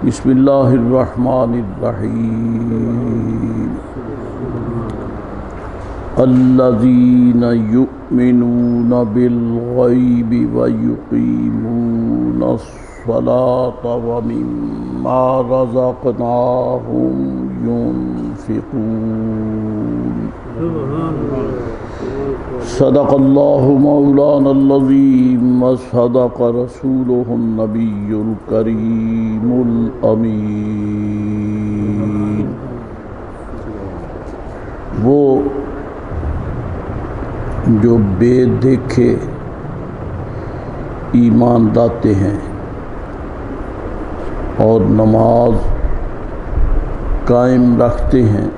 بسم اللہ الرحمن الرحیم الذین یؤمنون بالغیب ویقیمون الصلاة ومما رزقناہم ينفقون صدق اللہ مولانا العظیم وصدق رسولہ النبی الکریم الامین۔ وہ جو بے دیکھے ایمان لاتے ہیں اور نماز قائم رکھتے ہیں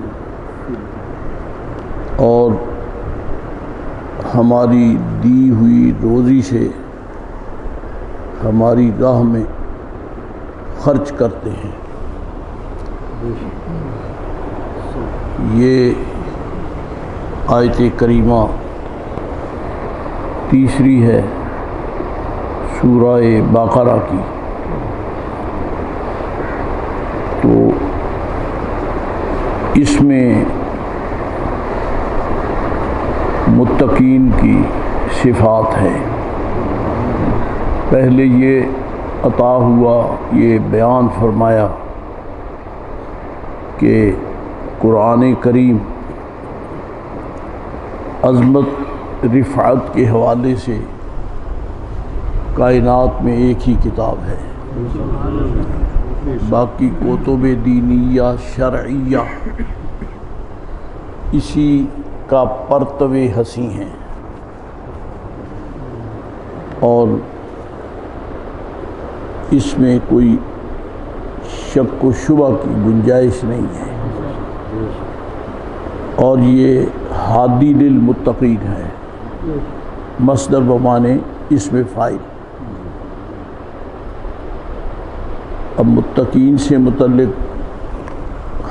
اور ہماری دی ہوئی روزی سے ہماری راہ میں خرچ کرتے ہیں، یہ آیت کریمہ تیسری ہے سورہ بقرہ کی۔ تو اس میں متقین کی صفات ہے۔ پہلے یہ عطا ہوا، یہ بیان فرمایا کہ قرآن کریم عظمت رفعت کے حوالے سے کائنات میں ایک ہی کتاب ہے، باقی کتب دینیہ شرعیہ اسی کا پرتو حسیں ہیں اور اس میں کوئی شک و شبہ کی گنجائش نہیں ہے، اور یہ ہادی للمتقین ہے، مصدر بمانے اس میں فاعل۔ اب متقین سے متعلق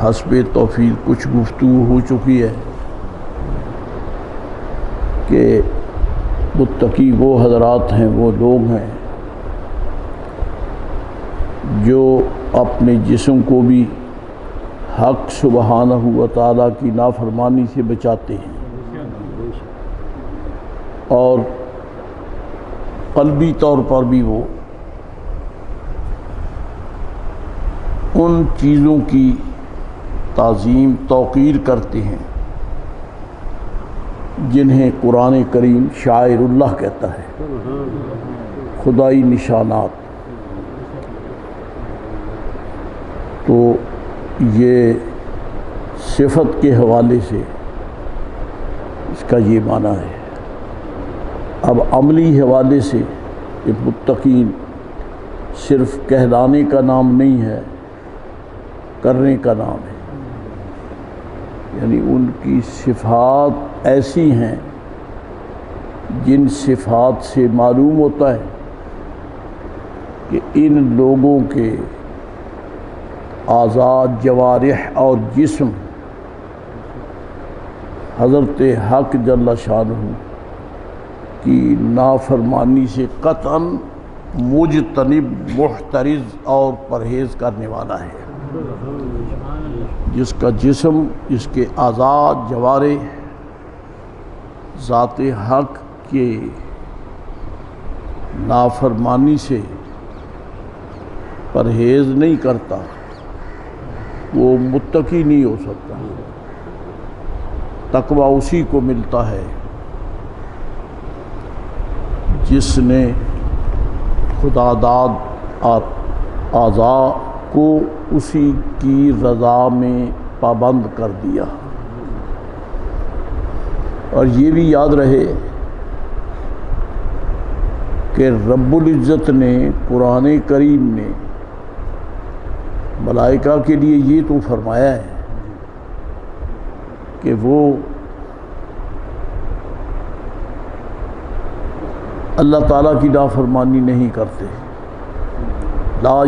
حسب توفیق کچھ گفتگو ہو چکی ہے کہ متقی وہ حضرات ہیں، وہ لوگ ہیں جو اپنے جسم کو بھی حق سبحانہ و تعالیٰ کی نافرمانی سے بچاتے ہیں اور قلبی طور پر بھی وہ ان چیزوں کی تعظیم توقیر کرتے ہیں جنہیں قرآن کریم شاعر اللہ کہتا ہے، خدائی نشانات۔ تو یہ صفت کے حوالے سے اس کا یہ معنی ہے۔ اب عملی حوالے سے یہ متقین صرف کہلانے کا نام نہیں ہے، کرنے کا نام ہے، یعنی ان کی صفات ایسی ہیں جن صفات سے معلوم ہوتا ہے کہ ان لوگوں کے اعضاء، جوارح اور جسم حضرت حق جل شانہ کی نافرمانی سے قطعاً مجتنب، محترز اور پرہیز کرنے والا ہے۔ جس کا جسم، جس کے اعضاء، جوارح ذات حق کے نافرمانی سے پرہیز نہیں کرتا، وہ متقی نہیں ہو سکتا۔ تقویٰ اسی کو ملتا ہے جس نے خدا داد اعضاء کو اسی کی رضا میں پابند کر دیا۔ اور یہ بھی یاد رہے کہ رب العزت نے قرآن کریم میں ملائکہ کے لیے یہ تو فرمایا ہے کہ وہ اللہ تعالیٰ کی نافرمانی نہیں کرتے، لا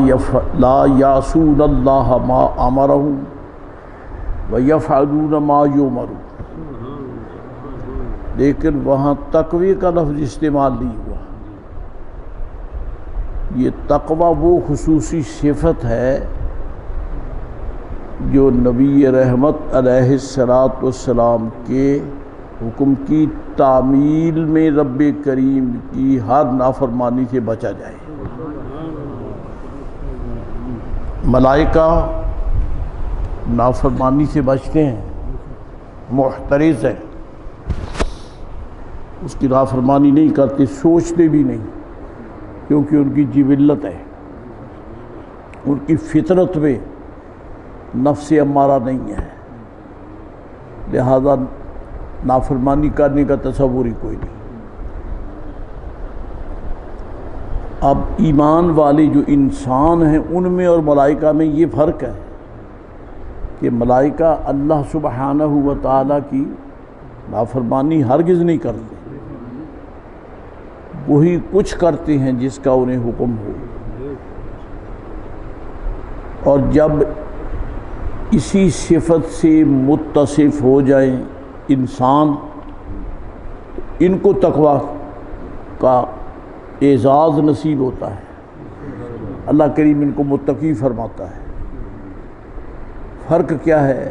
یعصون اللہ ما امرہم ویفعلون ما یؤمرون۔ لیکن وہاں تقوی کا لفظ استعمال نہیں ہوا، یہ تقوی وہ خصوصی صفت ہے جو نبی رحمت علیہ السلام کے حکم کی تعمیل میں رب کریم کی ہر نافرمانی سے بچا جائے۔ ملائکہ نافرمانی سے بچتے ہیں، محترز ہیں، اس کی نافرمانی نہیں کرتے، سوچتے بھی نہیں، کیونکہ ان کی جبلت ہے، ان کی فطرت میں نفس امارہ نہیں ہے، لہذا نافرمانی کرنے کا تصور ہی کوئی نہیں۔ اب ایمان والے جو انسان ہیں ان میں اور ملائکہ میں یہ فرق ہے کہ ملائکہ اللہ سبحانہ و تعالیٰ کی نافرمانی ہرگز نہیں کرتے، وہی کچھ کرتے ہیں جس کا انہیں حکم ہو، اور جب اسی صفت سے متصف ہو جائیں انسان، ان کو تقوی کا اعزاز نصیب ہوتا ہے، اللہ کریم ان کو متقی فرماتا ہے۔ فرق کیا ہے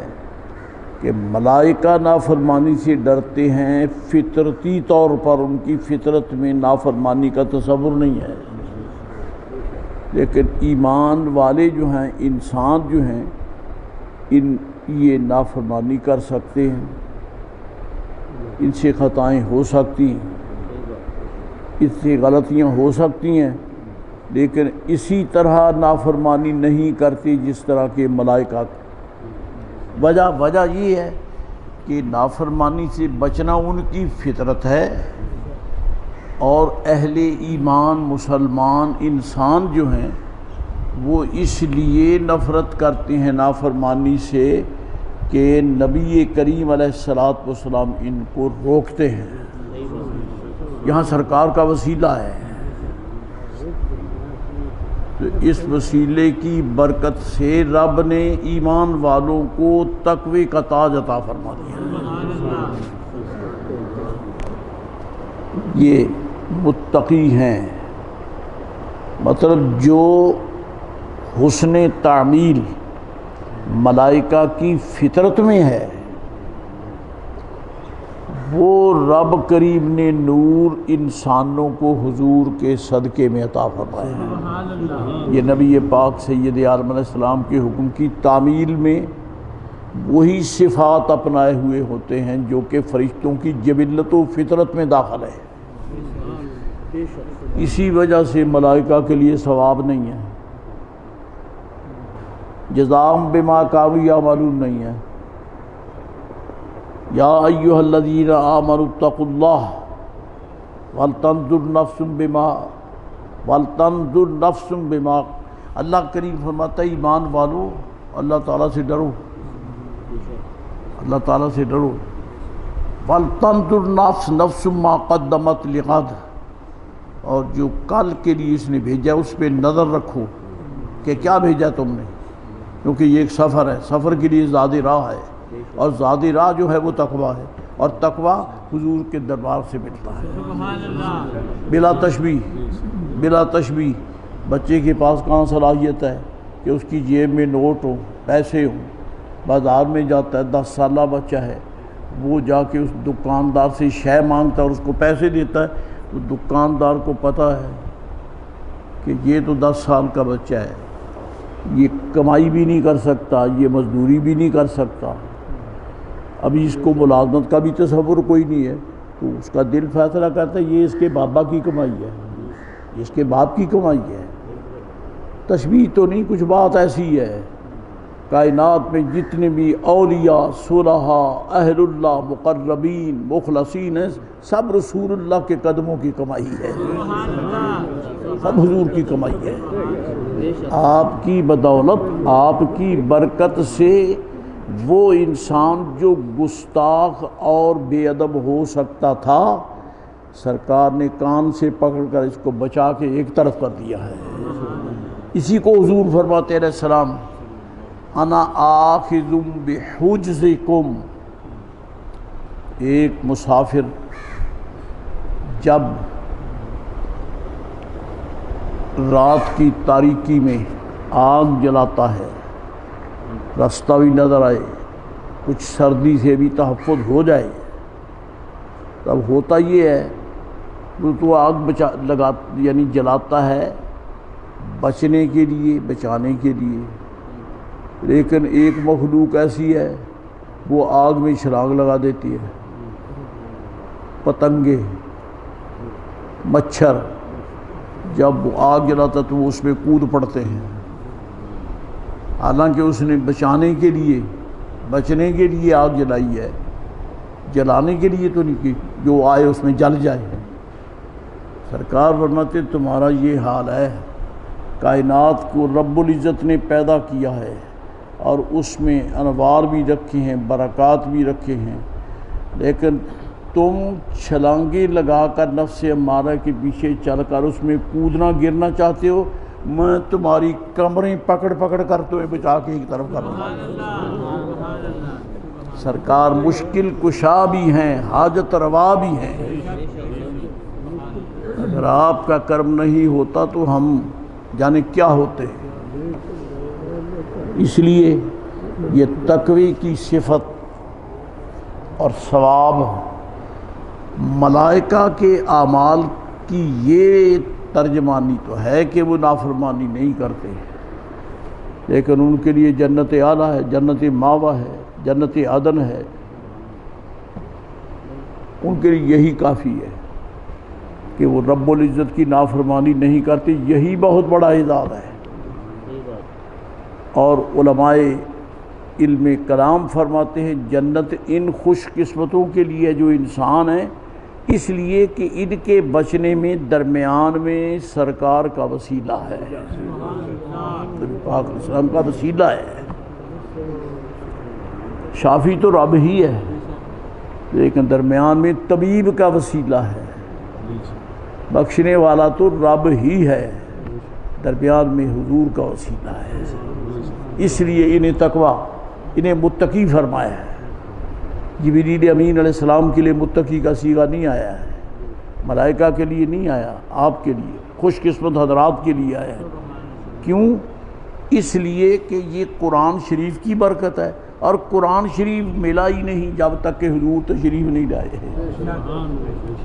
کہ ملائکہ نافرمانی سے ڈرتے ہیں فطرتی طور پر، ان کی فطرت میں نافرمانی کا تصور نہیں ہے، لیکن ایمان والے جو ہیں، انسان جو ہیں، یہ نافرمانی کر سکتے ہیں، ان سے خطائیں ہو سکتی ہیں، اس سے غلطیاں ہو سکتی ہیں، لیکن اسی طرح نافرمانی نہیں کرتی جس طرح کے ملائکہ۔ وجہ یہ ہے کہ نافرمانی سے بچنا ان کی فطرت ہے، اور اہل ایمان مسلمان انسان جو ہیں وہ اس لیے نفرت کرتے ہیں نافرمانی سے کہ نبی کریم علیہ السلام ان کو روکتے ہیں۔ یہاں سرکار کا وسیلہ ہے، تو اس وسیلے کی برکت سے رب نے ایمان والوں کو تقوی کا تاج عطا فرما دیا۔ یہ متقی ہیں، مطلب جو حسن تعمیل ملائکہ کی فطرت میں ہے، وہ رب کریم نے نور انسانوں کو حضور کے صدقے میں عطا فرمایا۔ یہ نبی پاک سید عالم علیہ السلام کے حکم کی تعمیل میں وہی صفات اپنائے ہوئے ہوتے ہیں جو کہ فرشتوں کی جبلت و فطرت میں داخل ہے۔ اسی وجہ سے ملائکہ کے لیے ثواب نہیں ہے، جزاء بما کانوا یعملون نہیں ہے۔ یا ایھا الذین آمنوا اتقوا اللہ ولتنظر نفس بما اللہ کریم فرماتا ہے ایمان والو اللہ تعالیٰ سے ڈرو، اللہ تعالیٰ سے ڈرو۔ ولتنظر نفس ما قدمت لغد، اور جو کل کے لیے اس نے بھیجا اس پہ نظر رکھو کہ کیا بھیجا تم نے، کیونکہ یہ ایک سفر ہے، سفر کے لیے زاد راہ ہے، اور زاد راہ جو ہے وہ تقویٰ ہے، اور تقویٰ حضور کے دربار سے ملتا ہے بلا تشبیہ۔ بچے کے پاس کہاں صلاحیت ہے کہ اس کی جیب میں نوٹ ہوں، پیسے ہوں، بازار میں جاتا ہے، 10 سالہ بچہ ہے، وہ جا کے اس دکاندار سے شے مانگتا ہے اور اس کو پیسے دیتا ہے، تو دکاندار کو پتہ ہے کہ یہ تو 10 سال کا بچہ ہے، یہ کمائی بھی نہیں کر سکتا، یہ مزدوری بھی نہیں کر سکتا، ابھی اس کو ملازمت کا بھی تصور کوئی نہیں ہے، تو اس کا دل فیصلہ کرتا ہے یہ اس کے بابا کی کمائی ہے، اس کے باپ کی کمائی ہے۔ تشبیہ تو نہیں، کچھ بات ایسی ہے، کائنات میں جتنے بھی اولیاء، صلحاء، اہل اللہ، مقربین، مخلصین ہیں، سب رسول اللہ کے قدموں کی کمائی ہے، سب حضور کی کمائی ہے۔ آپ کی بدولت، آپ کی برکت سے وہ انسان جو گستاخ اور بے ادب ہو سکتا تھا، سرکار نے کان سے پکڑ کر اس کو بچا کے ایک طرف کر دیا ہے۔ اسی کو حضور فرماتے علیہ السلام انا آخذ بحجزکم۔ ایک مسافر جب رات کی تاریکی میں آگ جلاتا ہے، راستہ بھی نظر آئے، کچھ سردی سے بھی تحفظ ہو جائے، تب ہوتا یہ ہے تو آگ یعنی جلاتا ہے بچنے کے لیے، بچانے کے لیے۔ لیکن ایک مخلوق ایسی ہے وہ آگ میں چھلانگ لگا دیتی ہے، پتنگے، مچھر، جب وہ آگ جلاتا تو وہ اس میں کود پڑتے ہیں، حالانکہ اس نے بچانے کے لیے، بچنے کے لیے آگ جلائی ہے، جلانے کے لیے تو نہیں کہ جو آئے اس میں جل جائے۔ سرکار فرماتے تمہارا یہ حال ہے، کائنات کو رب العزت نے پیدا کیا ہے اور اس میں انوار بھی رکھے ہیں، برکات بھی رکھے ہیں، لیکن تم چھلانگیں لگا کر نفس امارہ کے پیچھے چل کر اس میں کودنا گرنا چاہتے ہو، میں تمہاری کمریں پکڑ پکڑ کر تمہیں بچا کے ایک طرف کر دوں۔ سرکار مشکل کشا بھی ہیں، حاجت روا بھی ہیں۔ اگر آپ کا کرم نہیں ہوتا تو ہم جانے کیا ہوتے۔ اس لیے یہ تقوی کی صفت اور ثواب ملائکہ کے اعمال کی یہ ترجمانی تو ہے کہ وہ نافرمانی نہیں کرتے، لیکن ان کے لیے جنت اعلیٰ ہے، جنت ماوا ہے، جنت عدن ہے، ان کے لیے یہی کافی ہے کہ وہ رب العزت کی نافرمانی نہیں کرتے۔ یہی بہت بڑا اعزاز ہے۔ اور علماء علم کلام فرماتے ہیں جنت ان خوش قسمتوں کے لیے جو انسان ہیں، اس لیے کہ ان کے بچنے میں درمیان میں سرکار کا وسیلہ ہے، نبی پاک علیہ السلام کا وسیلہ ہے۔ شافی تو رب ہی ہے، لیکن درمیان میں طبیب کا وسیلہ ہے، بخشنے والا تو رب ہی ہے، درمیان میں حضور کا وسیلہ ہے۔ اس لیے انہیں تقوی، انہیں متقی فرمایا ہے۔ جبریل امین علیہ السلام کے لیے متقی کا صیغہ نہیں آیا ہے، ملائکہ کے لیے نہیں آیا، آپ کے لیے، خوش قسمت حضرات کے لیے آیا ہے۔ کیوں؟ اس لیے کہ یہ قرآن شریف کی برکت ہے، اور قرآن شریف ملا ہی نہیں جب تک کہ حضور تشریف نہیں لائے ہیں۔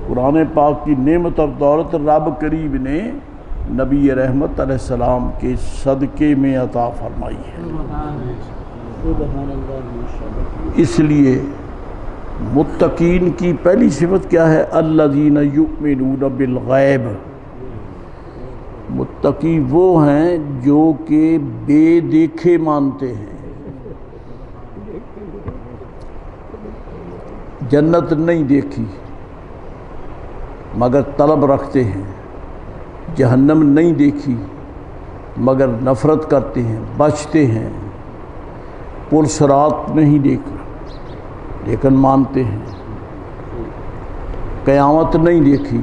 قرآن پاک کی نعمت اور دولت رب کریم نے نبی رحمت علیہ السلام کے صدقے میں عطا فرمائی ہے۔ اس لیے متقین کی پہلی صفت کیا ہے؟ الذین یؤمنون بالغیب۔ متقی وہ ہیں جو کہ بے دیکھے مانتے ہیں۔ جنت نہیں دیکھی مگر طلب رکھتے ہیں، جہنم نہیں دیکھی مگر نفرت کرتے ہیں، بچتے ہیں، پل صراط نہیں دیکھا لیکن مانتے ہیں، قیامت نہیں دیکھی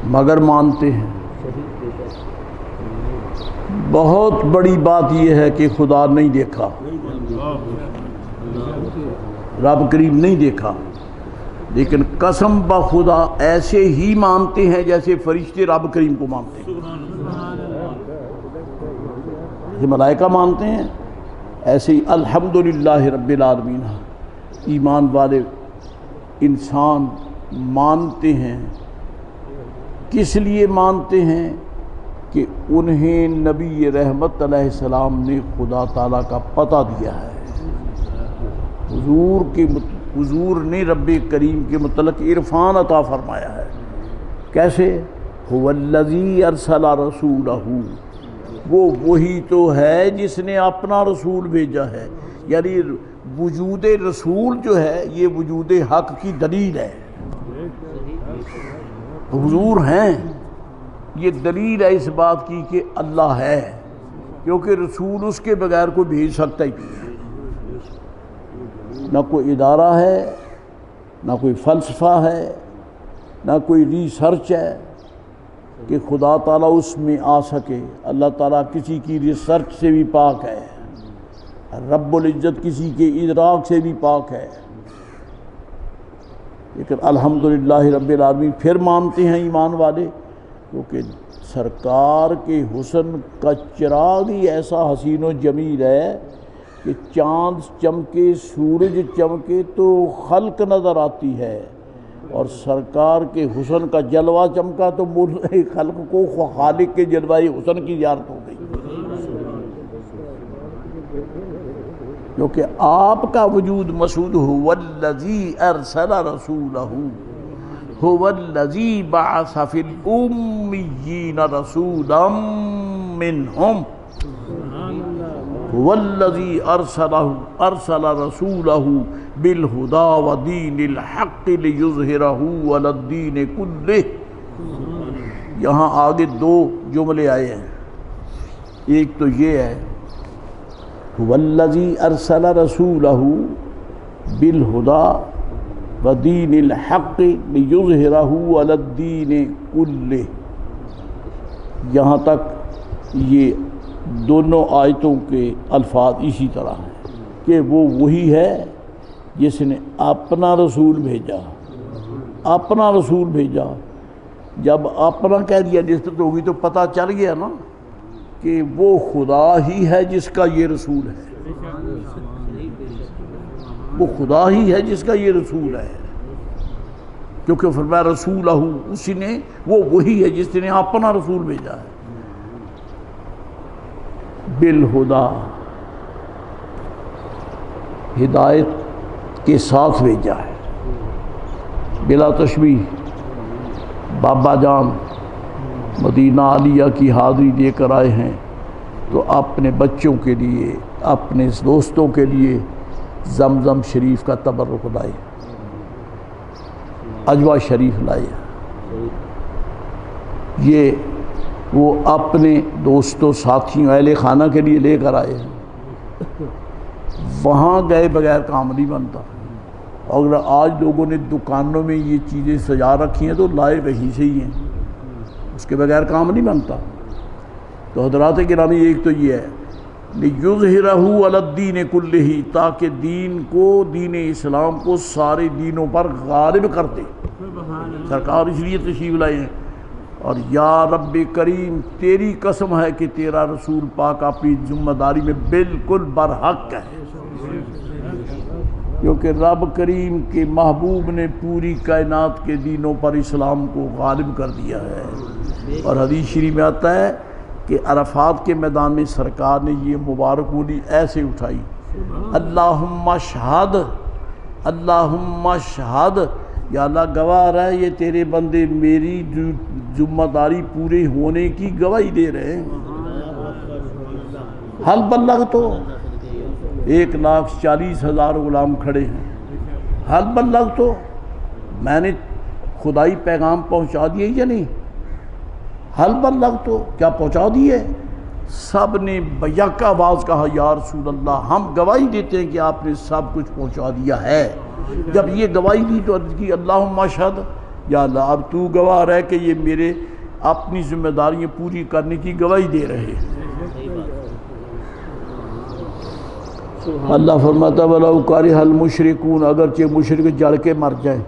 مگر مانتے ہیں۔ بہت بڑی بات یہ ہے کہ خدا نہیں دیکھا، رب کریم نہیں دیکھا، لیکن قسم بخدا ایسے ہی مانتے ہیں جیسے فرشتے رب کریم کو مانتے ہیں، جیسے ملائکہ مانتے ہیں ایسے ہی الحمدللہ رب العالمین ایمان والے انسان مانتے ہیں۔ کس لیے مانتے ہیں؟ کہ انہیں نبی رحمت علیہ السلام نے خدا تعالیٰ کا پتہ دیا ہے، حضور نے رب کریم کے متعلق عرفان عطا فرمایا ہے۔ کیسے؟ هو الذی ارسل رسولہ، وہ وہی تو ہے جس نے اپنا رسول بھیجا ہے، یعنی وجود رسول جو ہے یہ وجود حق کی دلیل ہے۔ حضور ہیں، یہ دلیل ہے اس بات کی کہ اللہ ہے، کیونکہ رسول اس کے بغیر کوئی بھیج سکتا ہی نہیں ہے۔ نہ کوئی ادارہ ہے، نہ کوئی فلسفہ ہے، نہ کوئی ریسرچ ہے کہ خدا تعالیٰ اس میں آ سکے۔ اللہ تعالیٰ کسی کی ریسرچ سے بھی پاک ہے، رب العزت کسی کے ادراک سے بھی پاک ہے، لیکن الحمدللہ رب العالمین پھر مانتے ہیں ایمان والے کیونکہ سرکار کے حسن کا چراغ ہی ایسا حسین و جمیل ہے کہ چاند چمکے سورج چمکے تو خلق نظر آتی ہے، اور سرکار کے حسن کا جلوہ چمکا تو خلق کو خالق کے جلوہ حسن کی زیارت ہو گئی، کیونکہ آپ کا وجود مسعود هو الذی ارسل رسولہ، هو الذی بعث فی الامیین رسولا منہم، هو الذی ارسل رسولہ بالہدی ودین الحق لیظہرہ علی الدین کلہ۔ یہاں آگے دو جملے آئے ہیں، ایک تو یہ ہے هو الذی ارسل رسولہ بالہدی ودین الحق لیظہرہ علی الدین کلہ۔ یہاں تک یہ دونوں آیتوں کے الفاظ اسی طرح ہیں کہ وہ وہی ہے جس نے اپنا رسول بھیجا، اپنا رسول بھیجا۔ جب اپنا کہہ دیا نسبت ہوگی تو پتہ چل گیا نا کہ وہ خدا ہی ہے جس کا یہ رسول ہے، وہ خدا ہی ہے جس کا یہ رسول ہے، کیونکہ فرمایا رسولہ، اسی نے، وہ وہی ہے جس نے اپنا رسول بھیجا ہے بالہدا، ہدایت کے ساتھ بھیجا ہے، بلا تشبیہ۔ بابا جان مدینہ عالیہ کی حاضری دے کر آئے ہیں تو اپنے بچوں کے لیے، اپنے دوستوں کے لیے زمزم شریف کا تبرک لائے، اجوا شریف لائے۔ یہ وہ اپنے دوستوں ساتھیوں اہل خانہ کے لیے لے کر آئے ہیں، وہاں گئے بغیر کام نہیں بنتا۔ اگر آج لوگوں نے دکانوں میں یہ چیزیں سجا رکھی ہیں تو لائے وہیں سے ہی ہیں، اس کے بغیر کام نہیں بنتا۔ تو حضرات گرامی، ایک تو یہ ہے لیظہرہ علی الدین کلہ، تاکہ دین کو، دین اسلام کو سارے دینوں پر غالب کر دے۔ سرکار اس لیے تشریف لائے ہیں، اور یا رب کریم تیری قسم ہے کہ تیرا رسول پاک اپنی ذمہ داری میں بالکل برحق ہے، کیونکہ رب کریم کے محبوب نے پوری کائنات کے دینوں پر اسلام کو غالب کر دیا ہے۔ اور حدیث شریف میں آتا ہے کہ عرفات کے میدان میں سرکار نے یہ مبارک انگلی ایسے اٹھائی، اللہم اشہد، اللہم اشہد، یا اللہ گواہ رہے یہ تیرے بندے میری ذمہ داری پورے ہونے کی گواہی دے رہے ہیں۔ حل بلغت تو 1,40,000 غلام کھڑے ہیں، حل بلغت تو میں نے خدائی پیغام پہنچا دیے یا نہیں؟ حل بلغت تو کیا پہنچا دیے؟ سب نے بیک آواز کہا یا رسول اللہ، ہم گواہی دیتے ہیں کہ آپ نے سب کچھ پہنچا دیا ہے۔ جب یہ گواہی دی تو عرض کی اللہم اشہد، یا اللہ اب تو گواہ رہ کہ یہ میرے اپنی ذمہ داریاں پوری کرنے کی گواہی دے رہے ہیں۔ اللہ فرماتا وَلَوْ كَرِهَ الْمُشْرِكُونَ، اگرچہ مشرک جڑ کے مر جائیں،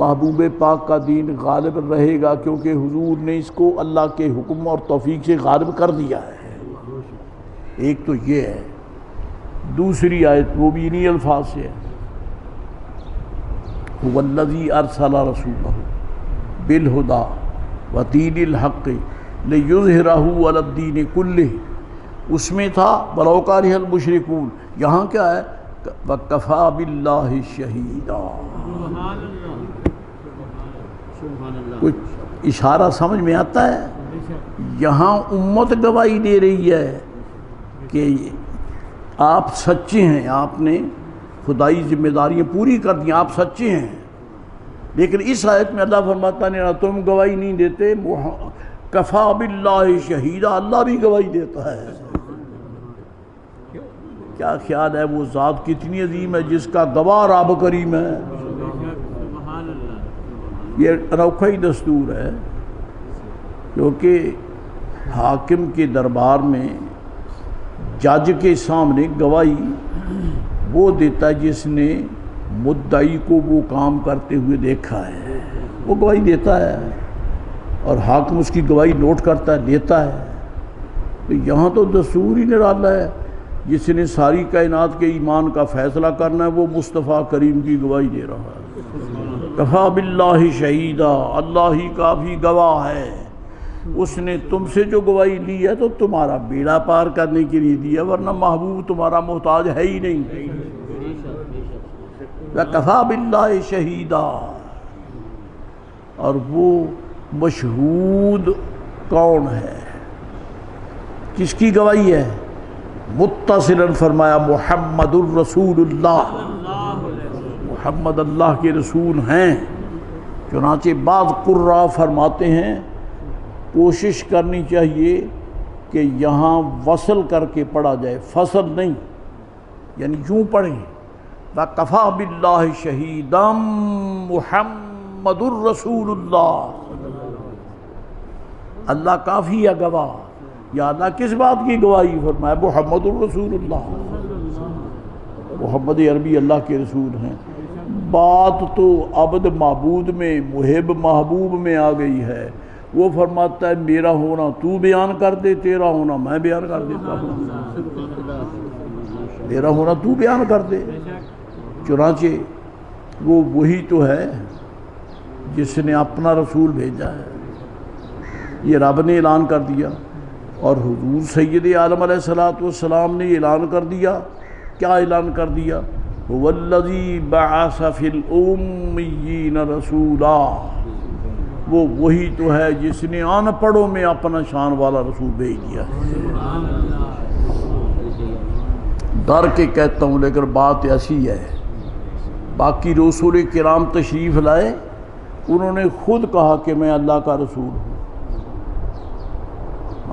محبوب پاک کا دین غالب رہے گا، کیونکہ حضور نے اس کو اللہ کے حکم اور توفیق سے غالب کر دیا ہے۔ ایک تو یہ ہے، دوسری آیت وہ بھی انہی الفاظ سے ہے، هُوَ الَّذِي أَرْسَلَ رَسُولَهُ بِالْهُدَى وَدِينِ الْحَقِّ لِيُظْهِرَهُ عَلَى الدِّينِ كُلِّهِ، اس میں تھا وَلَوْ كَرِهَ الْمُشْرِكُونَ، یہاں کیا ہے وَكَفَى بِاللَّهِ شَهِيدًا۔ کچھ اشارہ سمجھ میں آتا ہے؟ یہاں امت گواہی دے رہی ہے کہ آپ سچے ہیں، آپ نے خدائی ذمہ داریاں پوری کر دیں، آپ سچے ہیں۔ لیکن اس آیت میں اللہ فرماتا ہے تم گواہی نہیں دیتے، کفا باللہ شہیدہ، اللہ بھی گواہی دیتا ہے۔ کیا خیال ہے وہ ذات کتنی عظیم ہے جس کا گواہ رب کریم ہے۔ یہ انوکھا ہی دستور ہے، کیونکہ حاکم کے دربار میں جج کے سامنے گواہی وہ دیتا ہے جس نے مدعی کو وہ کام کرتے ہوئے دیکھا ہے، وہ گواہی دیتا ہے۔ اور حاکم اس کی گواہی نوٹ کرتا ہے، لیتا ہے۔ تو یہاں تو دستور ہی نرالا ہے، جس نے ساری کائنات کے ایمان کا فیصلہ کرنا ہے وہ مصطفیٰ کریم کی گواہی دے رہا ہے۔ کفا باللہ شہیدا، اللہ ہی کافی گواہ ہے۔ اس نے تم سے جو گواہی لی ہے تو تمہارا بیڑا پار کرنے کے لیے دیا، ورنہ محبوب تمہارا محتاج ہے ہی نہیں۔ کفا باللہ شہیدا، اور وہ مشہود کون ہے، کس کی گواہی ہے؟ متصلاً فرمایا محمد الرسول اللہ، محمد اللہ کے رسول ہیں۔ چنانچہ بعض قراء فرماتے ہیں کوشش کرنی چاہیے کہ یہاں وصل کر کے پڑھا جائے، فصل نہیں، یعنی یوں پڑھیں وَكَفَى بِاللَّهِ شَهِيدًا محمد الرسول اللہ، اللہ کافی ہے گواہ۔ یا اللہ کس بات کی گواہی؟ فرمایا محمد الرسول اللہ، محمد عربی اللہ کے رسول ہیں۔ بات تو عبد معبود میں، محب محبوب میں آ گئی ہے۔ وہ فرماتا ہے میرا ہونا تو بیان کر دے، تیرا ہونا میں بیان کر دیتا ہوں، میرا ہونا تو بیان کر دے۔ چنانچہ وہ وہی تو ہے جس نے اپنا رسول بھیجا ہے، یہ رب نے اعلان کر دیا، اور حضور سید عالم علیہ الصلوۃ والسلام نے اعلان کر دیا۔ کیا اعلان کر دیا؟ هو الذی بعث فی الأمیین رسولا، وہ وہی تو ہے جس نے ان پڑھوں میں اپنا شان والا رسول بھیج دیا۔ ڈر کے کہتا ہوں لیکن بات ایسی ہے، باقی رسول کرام تشریف لائے، انہوں نے خود کہا کہ میں اللہ کا رسول ہوں،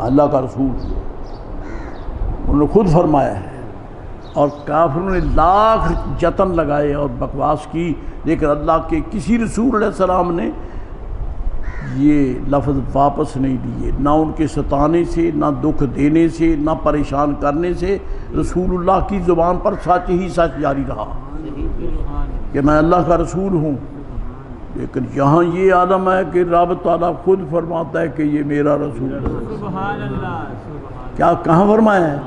اللہ کا رسول ہوں، انہوں نے خود فرمایا ہے۔ اور کافروں نے لاکھ جتن لگائے اور بکواس کی، لیکن اللہ کے کسی رسول علیہ السلام نے یہ لفظ واپس نہیں لیے، نہ ان کے ستانے سے، نہ دکھ دینے سے، نہ پریشان کرنے سے۔ رسول اللہ کی زبان پر سچ ہی سچ جاری رہا کہ میں اللہ کا رسول ہوں۔ لیکن یہاں یہ عالم ہے کہ رب تعالیٰ خود فرماتا ہے کہ یہ میرا رسول ہے۔ کیا کہاں فرمایا ہے؟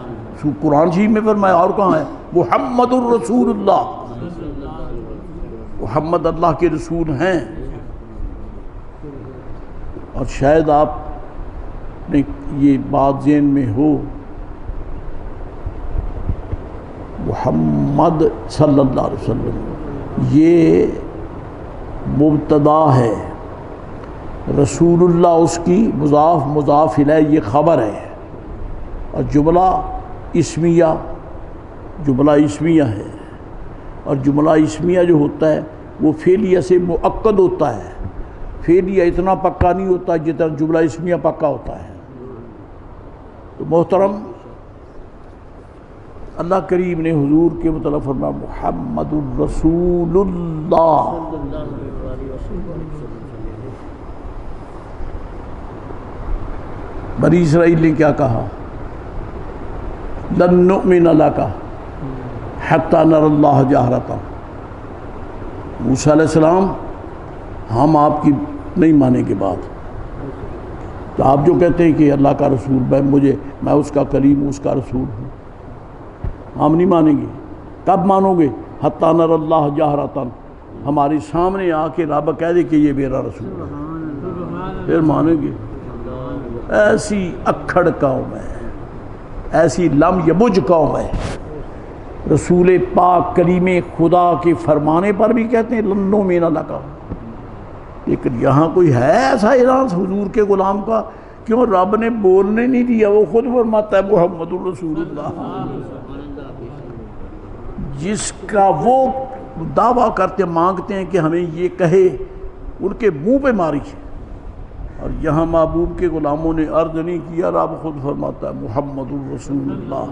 قرآن شریف میں فرمایا، اور کہاں ہے؟ محمد الرسول اللہ، محمد اللہ کے رسول ہیں۔ اور شاید آپ نے یہ بات ذہن میں ہو، محمد صلی اللہ علیہ وسلم یہ مبتدا ہے، رسول اللہ اس کی مضاف مضاف الیہ یہ خبر ہے، اور جملہ اسمیہ ہے، اور جملہ اسمیہ جو ہوتا ہے وہ فعلیہ سے مؤکد ہوتا ہے، فعلیہ اتنا پکا نہیں ہوتا جتنا جملہ اسمیہ پکا ہوتا ہے۔ تو محترم، اللہ کریم نے حضور کے متعلق فرمایا محمد الرسول اللہ۔ بنی اسرائیل نے کیا کہا؟ لن نؤمن لک حتی نری اللہ جہرۃ، موسیٰ علیہ السلام ہم آپ کی نہیں مانیں گے بات۔ تو آپ جو کہتے ہیں کہ اللہ کا رسول میں اس کا کلیم ہوں، اس کا رسول ہوں، ہم نہیں مانیں گے۔ کب مانو گے؟ حتی نری اللہ جہرۃ، ہمارے سامنے آ کے رب کہہ دے کہ یہ میرا رسول ہے، پھر مانیں گے۔ ایسی اکھڑ قوم ہے، ایسی لم یبج قوم ہے، رسول پاک کلیم خدا کے فرمانے پر بھی کہتے ہیں لن نؤمن لک، لیکن یہاں کوئی ہے ایسا اعلان حضور کے غلام کا؟ کیوں رب نے بولنے نہیں دیا، وہ خود فرماتا ہے محمد الرسول اللہ، جس کا وہ دعویٰ کرتے مانگتے ہیں کہ ہمیں یہ کہے، ان کے منہ پہ ماری ہے۔ اور یہاں محبوب کے غلاموں نے عرض نہیں کیا، رب خود فرماتا ہے محمد الرسول اللہ۔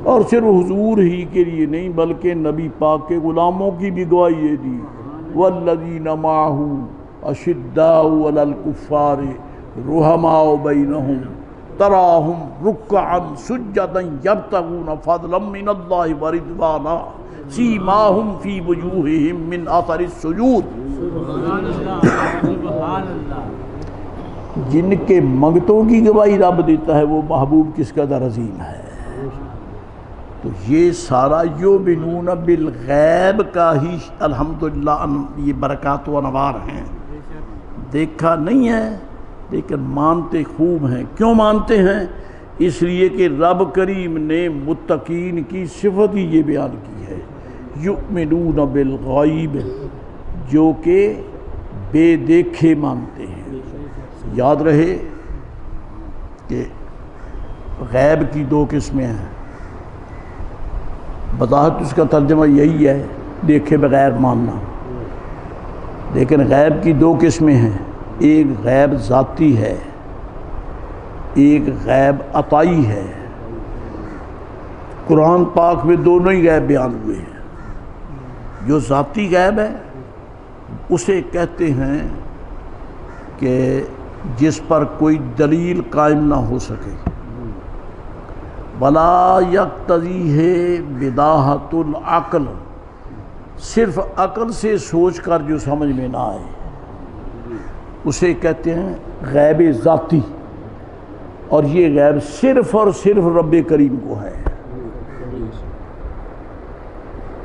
اور صرف حضور ہی کے لیے نہیں بلکہ نبی پاک کے غلاموں کی بھی گواہی یہ دی، والذین معہ اشداء علی الکفار رحماء بینہم تراہم رکعا سجدا یبتغون فضلا من اللہ ورضوانا سیماہم فی وجوہہم من اثر السجود۔ جن کے منگتوں کی گواہی رب دیتا ہے وہ محبوب کس قدر عظیم ہے۔ تو یہ سارا یؤمنون بالغیب کا ہی الحمدللہ یہ برکات و انوار ہیں۔ دیکھا نہیں ہے لیکن مانتے خوب ہیں۔ کیوں مانتے ہیں؟ اس لیے کہ رب کریم نے متقین کی صفت ہی یہ بیان کی ہے، یؤمنون بالغیب، جو کہ بے دیکھے مانتے ہیں۔ یاد رہے کہ غیب کی دو قسمیں ہیں، بظاہر اس کا ترجمہ یہی ہے دیکھے بغیر ماننا، لیکن غیب کی دو قسمیں ہیں، ایک غیب ذاتی ہے، ایک غیب عطائی ہے۔ قرآن پاک میں دونوں ہی غیب بیان ہوئے ہیں۔ جو ذاتی غیب ہے اسے کہتے ہیں کہ جس پر کوئی دلیل قائم نہ ہو سکے، ولا یقتضیہ بداہۃ العقل، صرف عقل سے سوچ کر جو سمجھ میں نہ آئے، اسے کہتے ہیں غیب ذاتی، اور یہ غیب صرف اور صرف رب کریم کو ہے۔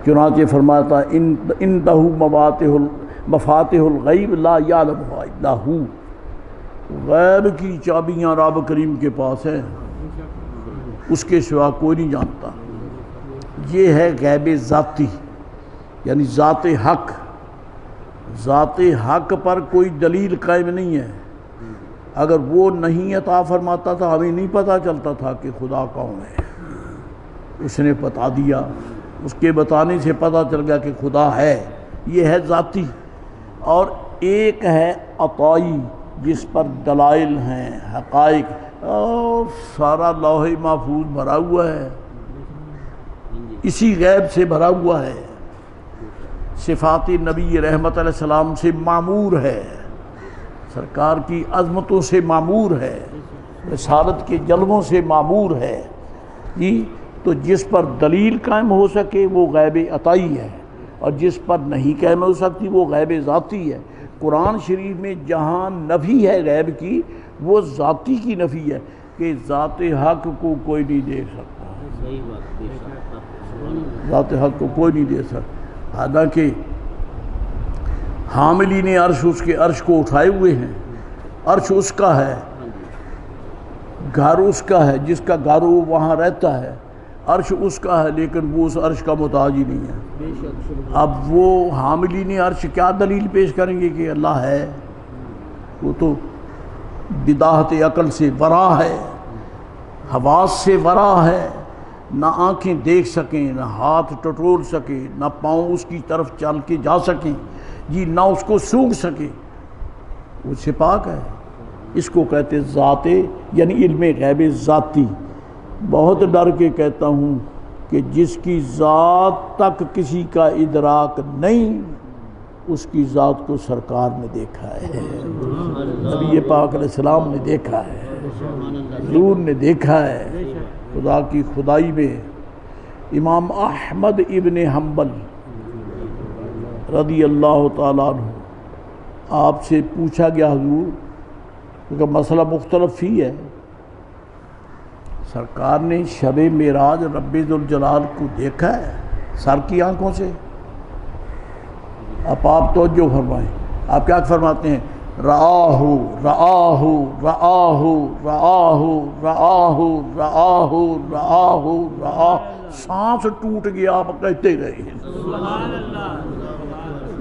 چنانچہ فرمایا تھا انہ مفاتح الغیب لا یعلمها الا ہو، غیب کی چابیاں رب کریم کے پاس ہیں، اس کے سوا کوئی نہیں جانتا۔ یہ ہے غیب ذاتی، یعنی ذات حق۔ ذات حق پر کوئی دلیل قائم نہیں ہے، اگر وہ نہیں عطا فرماتا تھا ہمیں نہیں پتہ چلتا تھا کہ خدا کون ہے، اس نے بتا دیا، اس کے بتانے سے پتہ چل گیا کہ خدا ہے۔ یہ ہے ذاتی۔ اور ایک ہے عطائی، جس پر دلائل ہیں، حقائق، اور سارا لوح محفوظ بھرا ہوا ہے، اسی غیب سے بھرا ہوا ہے، صفات نبی رحمت علیہ السلام سے معمور ہے، سرکار کی عظمتوں سے معمور ہے، رسالت کے جلووں سے معمور ہے جی۔ تو جس پر دلیل قائم ہو سکے وہ غیب عطائی ہے، اور جس پر نہیں قائم ہو سکتی وہ غیب ذاتی ہے۔ قرآن شریف میں جہاں نفی ہے غیب کی، وہ ذاتی کی نفی ہے کہ ذات حق کو کوئی نہیں دیکھ سکتا، ذات حق کو کوئی نہیں دیکھ سکتا۔ حالانکہ حاملین عرش اس کے عرش کو اٹھائے ہوئے ہیں، عرش اس کا ہے، گھر اس کا ہے، جس کا گھر وہ وہاں رہتا ہے، عرش اس کا ہے، لیکن وہ اس عرش کا محتاج ہی نہیں ہے۔ اب وہ حاملین عرش کیا دلیل پیش کریں گے کہ اللہ ہے؟ وہ تو بداہت عقل سے ورا ہے، حواس سے ورا ہے، نہ آنکھیں دیکھ سکیں، نہ ہاتھ ٹٹول سکیں، نہ پاؤں اس کی طرف چل کے جا سکیں جی، نہ اس کو سونگھ سکیں، وہ سے پاک ہے۔ اس کو کہتے ذات، یعنی علم غیب ذاتی۔ بہت ڈر کے کہتا ہوں کہ جس کی ذات تک کسی کا ادراک نہیں، اس کی ذات کو سرکار نے دیکھا ہے، نبی پاک علیہ السلام نے دیکھا ہے، حضور نے دیکھا ہے۔ خدا کی خدائی میں امام احمد ابن حنبل رضی اللہ تعالیٰ عنہ، آپ سے پوچھا گیا حضور، کیونکہ مسئلہ مختلف ہی ہے، سرکار نے شب معراج رب ذوالجلال کو دیکھا ہے سر کی آنکھوں سے؟ اب آپ توجہ فرمائیں، آپ کیا فرماتے ہیں؟ رآہو رآہو رآہو رآہو رآہو رآہو رآہو رآہو، سانس ٹوٹ گیا، آپ کہتے رہے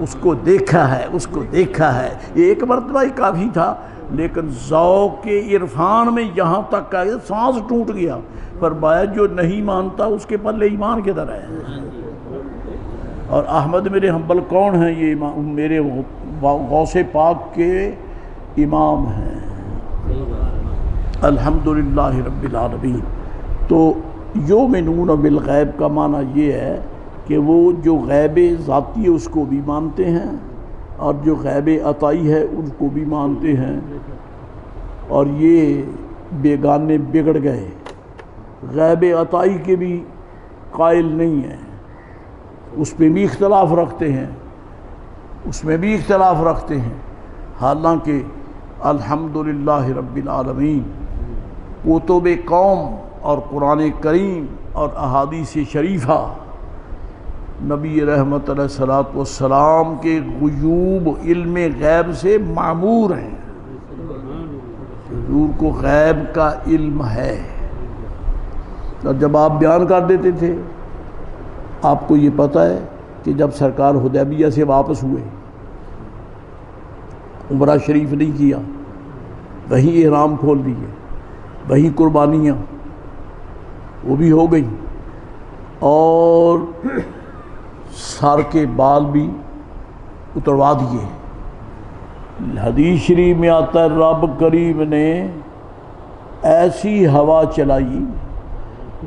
اس کو دیکھا ہے، اس کو دیکھا ہے۔ ایک مرتبہ ہی کافی تھا، لیکن ذوق عرفان میں یہاں تک آئے سانس ٹوٹ گیا۔ فرمایا جو نہیں مانتا اس کے پلے ایمان کدھر ہے؟ اور احمد میرے حنبل کون ہیں؟ یہ امام میرے غوث پاک کے امام ہیں، الحمدللہ رب العالمین۔ تو یؤمنون بالغیب کا معنی یہ ہے کہ وہ جو غیب ذاتی ہے اس کو بھی مانتے ہیں، اور جو غیب عطائی ہے ان کو بھی مانتے ہیں، اور یہ بیگانے بگڑ گئے، غیب عطائی کے بھی قائل نہیں ہیں، اس پہ بھی اختلاف رکھتے ہیں، اس میں بھی اختلاف رکھتے ہیں۔ حالانکہ الحمدللہ رب العالمین، کتب قوم اور قرآن کریم اور احادیث شریفہ نبی رحمت علیہ الصلوۃ والسلام کے غیوب علم غیب سے معمور ہیں۔ حضور کو غیب کا علم ہے، اور جب آپ بیان کر دیتے تھے، آپ کو یہ پتہ ہے کہ جب سرکار حدیبیہ سے واپس ہوئے، عمرہ شریف نہیں کیا، وہیں احرام کھول دیے، وہیں قربانیاں وہ بھی ہو گئیں، اور سر کے بال بھی اتروا دیے۔ حدیث شریف میں آتا ہے رب کریم نے ایسی ہوا چلائی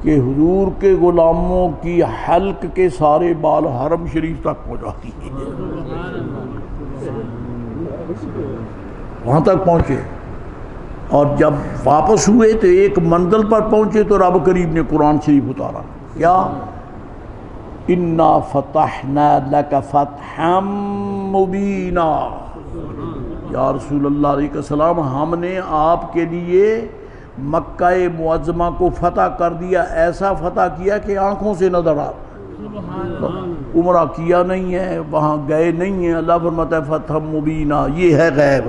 کہ حضور کے غلاموں کی حلق کے سارے بال حرم شریف تک پہنچا دیے، وہاں تک پہنچے۔ اور جب واپس ہوئے تو ایک منزل پر پہنچے تو رب کریم نے قرآن شریف اتارا، کیا؟ اِنَّا فَتَحْنَا لَكَ فَتْحًا مُبِينًا، یا رسول اللہ علیہ السلام، ہم نے آپ کے لیے مکہ معظمہ کو فتح کر دیا، ایسا فتح کیا کہ آنکھوں سے نظر آ، عمرہ کیا نہیں ہے، وہاں گئے نہیں ہیں، اللہ فرماتا ہے فتح مبینہ، یہ ہے غیب۔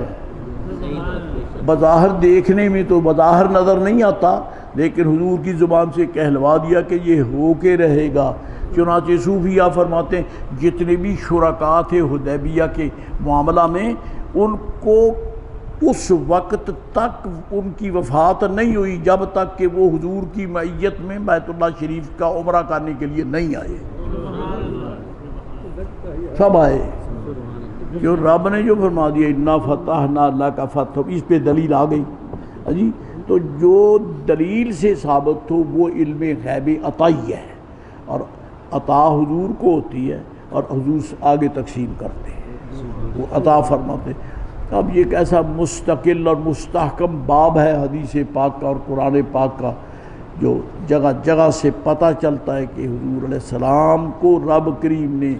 بظاہر دیکھنے میں تو بظاہر نظر نہیں آتا، لیکن حضور کی زبان سے کہلوا دیا کہ یہ ہو کے رہے گا۔ چنانچہ صوفیہ فرماتے ہیں جتنے بھی شرکاء تھے حدیبیہ کے معاملہ میں، ان کو اس وقت تک ان کی وفات نہیں ہوئی جب تک کہ وہ حضور کی معیت میں بیت اللہ شریف کا عمرہ کرنے کے لیے نہیں آئے۔ سب آئے، جو رب نے جو فرما دیا اِنَّا فَتَحْنَا لَكَ فَتْحًا، اس پہ دلیل آ گئی جی۔ تو جو دلیل سے ثابت ہو وہ علم غیب عطائی ہے، اور عطا حضور کو ہوتی ہے اور حضور آگے تقسیم کرتے ہیں، وہ عطا فرماتے ہیں۔ اب یہ ایک ایسا مستقل اور مستحکم باب ہے حدیث پاک کا اور قرآن پاک کا، جو جگہ جگہ سے پتہ چلتا ہے کہ حضور علیہ السلام کو رب کریم نے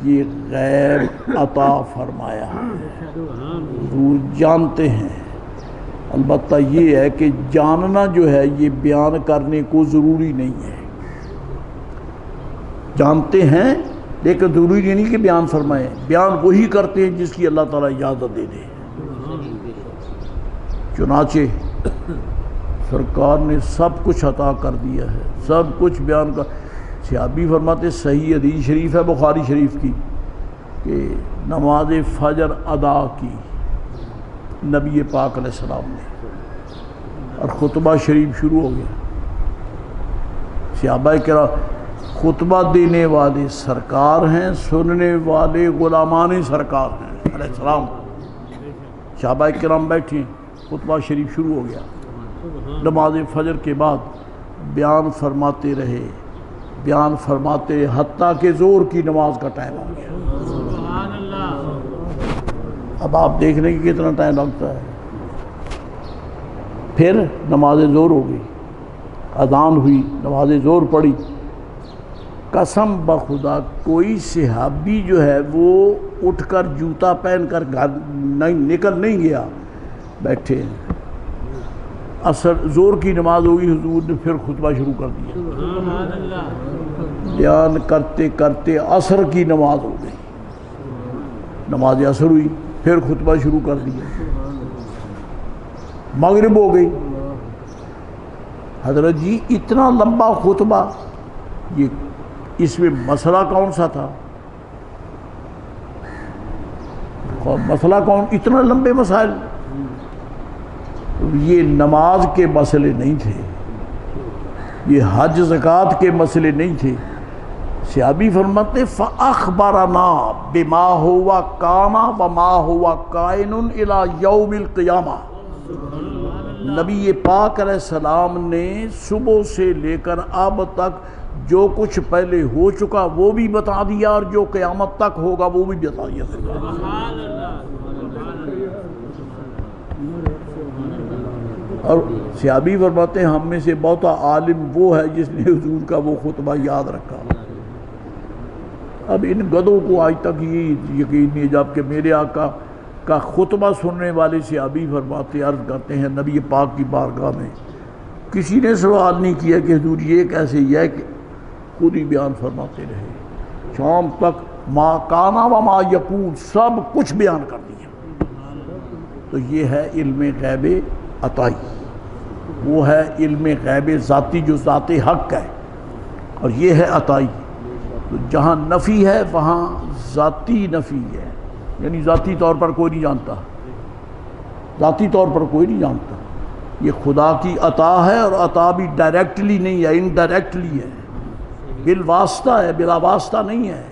یہ غیب عطا فرمایا ہے، حضور جانتے ہیں۔ البتہ یہ ہے کہ جاننا جو ہے یہ بیان کرنے کو ضروری نہیں ہے، جانتے ہیں لیکن ضروری نہیں کہ بیان فرمائیں، بیان وہی کرتے ہیں جس کی اللہ تعالیٰ اجازت دے دے۔ چنانچہ سرکار نے سب کچھ عطا کر دیا ہے، سب کچھ بیان کر۔ صحابی فرماتے صحیح حدیث شریف ہے بخاری شریف کی کہ نماز فجر ادا کی نبی پاک علیہ السلام نے، اور خطبہ شریف شروع ہو گیا۔ صحابہ کرام خطبہ دینے والے سرکار ہیں، سننے والے غلامان سرکار ہیں علیہ السلام۔ صحابہ کرام بیٹھے، خطبہ شریف شروع ہو گیا، نماز فجر کے بعد بیان فرماتے رہے، بیان فرماتے حتیٰ کہ زور کی نماز کا ٹائم آ گیا۔ اب آپ دیکھ لیں کہ کتنا ٹائم لگتا ہے۔ پھر نماز زور ہو گئی، اذان ہوئی، نماز زور پڑھی۔ قسم بخدا کوئی صحابی جو ہے وہ اٹھ کر جوتا پہن کر گھر نکل نہیں گیا، بیٹھے ہیں۔ عصر زور کی نماز ہوگی، حضور نے پھر خطبہ شروع کر دیا، بیان کرتے کرتے عصر کی نماز ہو گئی، نماز عصر ہوئی، پھر خطبہ شروع کر دیا، مغرب ہو گئی۔ حضرت جی اتنا لمبا خطبہ، یہ اس میں مسئلہ کون سا تھا؟ مسئلہ کون؟ اتنا لمبے مسائل، یہ نماز کے مسئلے نہیں تھے، یہ حج زکوٰۃ کے مسئلے نہیں تھے۔ صحابی فرماتے فَأَخْبَرَنَا بِمَا هُوَ كَانَ وَمَا هُوَ كَائِنٌ إِلَى يَوْمِ الْقِيَامَةِ، نبی پاک علیہ السلام نے صبح سے لے کر اب تک جو کچھ پہلے ہو چکا وہ بھی بتا دیا، اور جو قیامت تک ہوگا وہ بھی بتا دیا۔ اور صحابی فرماتے ہیں ہم میں سے بہتا عالم وہ ہے جس نے حضور کا وہ خطبہ یاد رکھا۔ اب ان گدوں کو آج تک یہ یقین نہیں، جب کہ میرے آقا کا خطبہ سننے والے سے ابھی فرماتے عرض کرتے ہیں نبی پاک کی بارگاہ میں کسی نے سوال نہیں کیا کہ حضور یہ کیسے، یہ کہ خود ہی بیان فرماتے رہے شام تک، ما کانا و ما یقول سب کچھ بیان کر دیا۔ تو یہ ہے علم غیب عطائی، وہ ہے علم غیب ذاتی جو ذات حق ہے، اور یہ ہے عطائی۔ تو جہاں نفی ہے وہاں ذاتی نفی ہے، یعنی ذاتی طور پر کوئی نہیں جانتا، ذاتی طور پر کوئی نہیں جانتا۔ یہ خدا کی عطا ہے، اور عطا بھی ڈائریکٹلی نہیں ہے، انڈائریکٹلی ہے، بالواسطہ ہے، بلا واسطہ نہیں ہے۔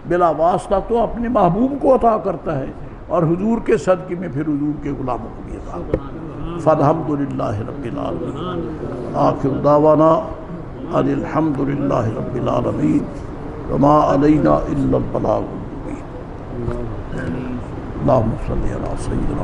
بلا واسطہ تو اپنے محبوب کو عطا کرتا ہے، اور حضور کے صدقے میں پھر حضور کے غلاموں کو بھی عطا کرتا ہے۔ فالحمدللہ رب العالمین، آخر دعوانا ان الحمدللہ رب العالمین، وما علینا الا البلاغ المبین۔ اللہم صلی علی سیدنا